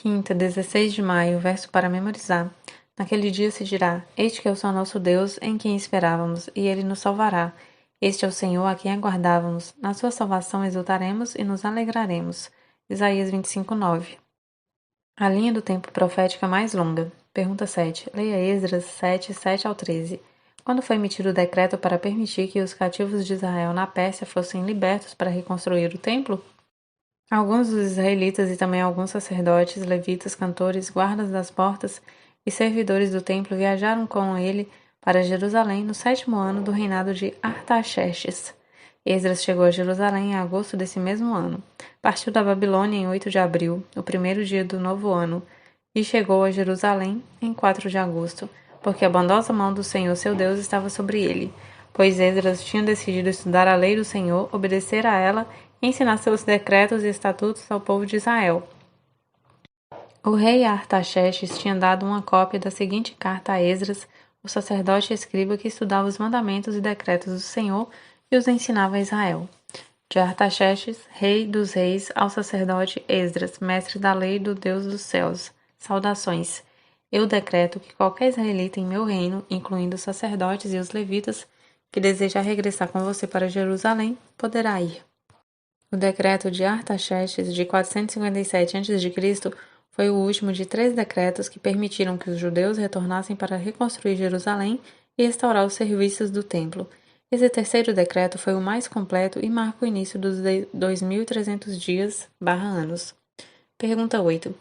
Quinta, 16 de maio, verso para memorizar. Naquele dia se dirá: Este que é o Senhor nosso Deus, em quem esperávamos, e ele nos salvará. Este é o Senhor a quem aguardávamos. Na sua salvação exultaremos e nos alegraremos. Isaías 25, 9. A linha do tempo profética mais longa. Pergunta 7. Leia Esdras 7, 7 ao 13. Quando foi emitido o decreto para permitir que os cativos de Israel na Pérsia fossem libertos para reconstruir o templo? Alguns dos israelitas e também alguns sacerdotes, levitas, cantores, guardas das portas e servidores do templo viajaram com ele para Jerusalém no 7º ano do reinado de Artaxerxes. Esdras chegou a Jerusalém em agosto desse mesmo ano. Partiu da Babilônia em 8 de abril, o primeiro dia do novo ano, e chegou a Jerusalém em 4 de agosto, porque a bondosa mão do Senhor seu Deus estava sobre ele, pois Esdras tinha decidido estudar a lei do Senhor, obedecer a ela e ensinar seus decretos e estatutos ao povo de Israel. O rei Artaxerxes tinha dado uma cópia da seguinte carta a Esdras, o sacerdote e escriba que estudava os mandamentos e decretos do Senhor e os ensinava a Israel. De Artaxerxes, rei dos reis, ao sacerdote Esdras, mestre da lei do Deus dos céus. Saudações. Eu decreto que qualquer israelita em meu reino, incluindo os sacerdotes e os levitas, que desejar regressar com você para Jerusalém, poderá ir. O decreto de Artaxerxes de 457 a.C. foi o último de 3 decretos que permitiram que os judeus retornassem para reconstruir Jerusalém e restaurar os serviços do templo. Esse terceiro decreto foi o mais completo e marca o início dos 2.300 dias/anos. Pergunta 8.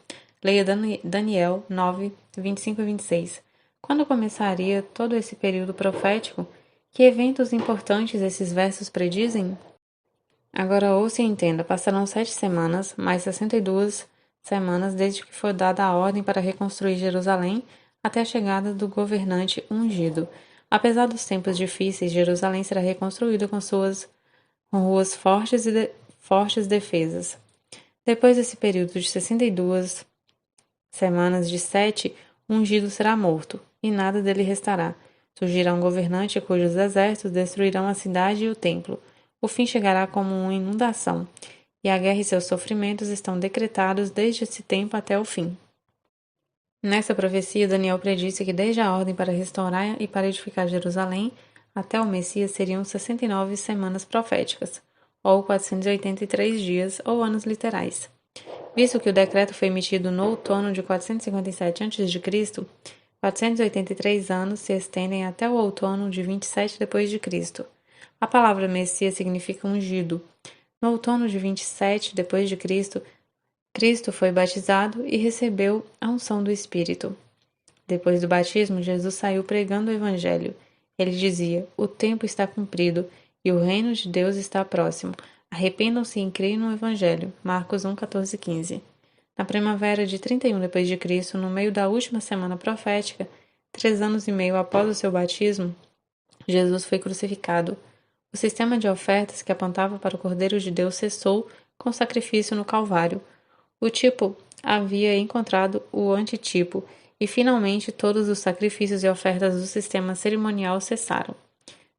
Leia Daniel 9, 25 e 26. Quando começaria todo esse período profético? Que eventos importantes esses versos predizem? Agora ouça e entenda, passarão 7 semanas, mais 62 semanas desde que foi dada a ordem para reconstruir Jerusalém até a chegada do governante ungido. Apesar dos tempos difíceis, Jerusalém será reconstruída com suas ruas fortes e fortes defesas. Depois desse período de 62 semanas de 7, o ungido será morto, e nada dele restará. Surgirá um governante cujos exércitos destruirão a cidade e o templo. O fim chegará como uma inundação, e a guerra e seus sofrimentos estão decretados desde esse tempo até o fim. Nessa profecia, Daniel predisse que desde a ordem para restaurar e para edificar Jerusalém até o Messias seriam 69 semanas proféticas, ou 483 dias ou anos literais. Visto que o decreto foi emitido no outono de 457 a.C., 483 anos se estendem até o outono de 27 d.C. A palavra Messias significa ungido. No outono de 27 d.C., Cristo foi batizado e recebeu a unção do Espírito. Depois do batismo, Jesus saiu pregando o Evangelho. Ele dizia: O tempo está cumprido e o reino de Deus está próximo. Arrependam-se e creem no Evangelho. Marcos 1, 14 e 15. Na primavera de 31 d.C., no meio da última semana profética, 3 anos e meio após o seu batismo, Jesus foi crucificado. O sistema de ofertas que apontava para o Cordeiro de Deus cessou com o sacrifício no Calvário. O tipo havia encontrado o antitipo, e finalmente todos os sacrifícios e ofertas do sistema cerimonial cessaram.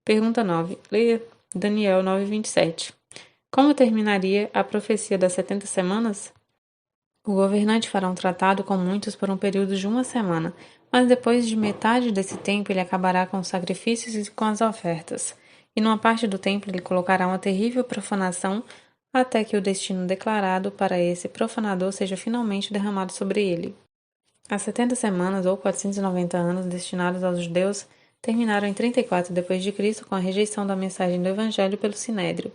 Pergunta 9. Leia Daniel 9:27. Como terminaria a profecia das 70 semanas? O governante fará um tratado com muitos por um período de 1 semana, mas depois de metade desse tempo ele acabará com os sacrifícios e com as ofertas, e numa parte do templo ele colocará uma terrível profanação até que o destino declarado para esse profanador seja finalmente derramado sobre ele. As 70 semanas, ou 490 anos, destinados aos judeus, terminaram em 34 d.C. com a rejeição da mensagem do Evangelho pelo Sinédrio.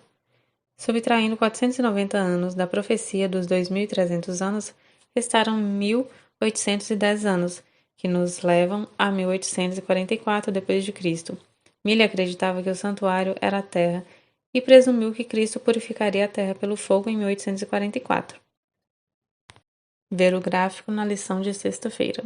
Subtraindo 490 anos da profecia dos 2.300 anos, restaram 1.810 anos, que nos levam a 1844 d.C. Mille acreditava que o santuário era a terra e presumiu que Cristo purificaria a terra pelo fogo em 1844. Ver o gráfico na lição de sexta-feira.